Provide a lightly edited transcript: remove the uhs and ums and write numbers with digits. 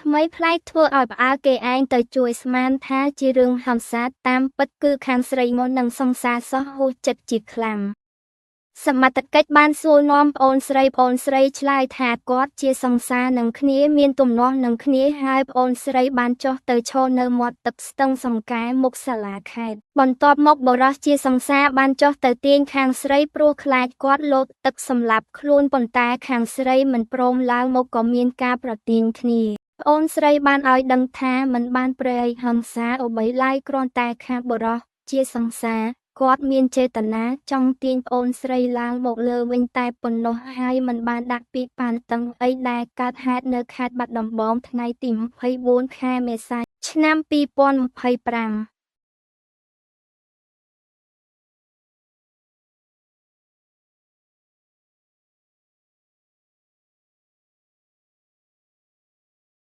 ថ្មីប្លែកធ្វើឲ្យផ្អើលគេឯងទៅជួយស្មានថាជារឿងហិង្សាតាមពិតគឺខាងស្រីមុននឹងសង្សារសោះហួសចិត្តជាខ្លាំងសមត្ថកិច្ចបានសួរនាំប្អូនស្រីឆ្លើយថាគាត់ជាសង្សារនឹងគ្នាមានទំនាស់នឹងគ្នាហើយប្អូនស្រីបានចុះទៅឈរនៅមាត់ទឹកស្ទឹងសង្កែមុខសាលាខេត្តបន្ទាប់មកបុរសជាសង្សារបានចុះទៅទាញខាងស្រីព្រោះខ្លាចគាត់លោតទឹកសម្លាប់ខ្លួនប៉ុន្តែខាងស្រីមិនព្រមឡើងមកក៏មានការប្រទាញគ្នាប្អូនស្រីបានឲ្យដឹងថាមិនបានប្រេយហិង្សាអ្វីឡើយគ្រាន់តែខាងបុរសជាសង្សារគាត់មានចេតនាចង់ទាញប្អូនស្រីឡើងមកលើវិញតែប៉ុណ្ណោះហើយមិនបានដាក់ពីប៉ានតឹងអីដែលកើតហេតុនៅខេត្តបាត់ដំបងថ្ងៃទី24ខែមេសាឆ្នាំ2025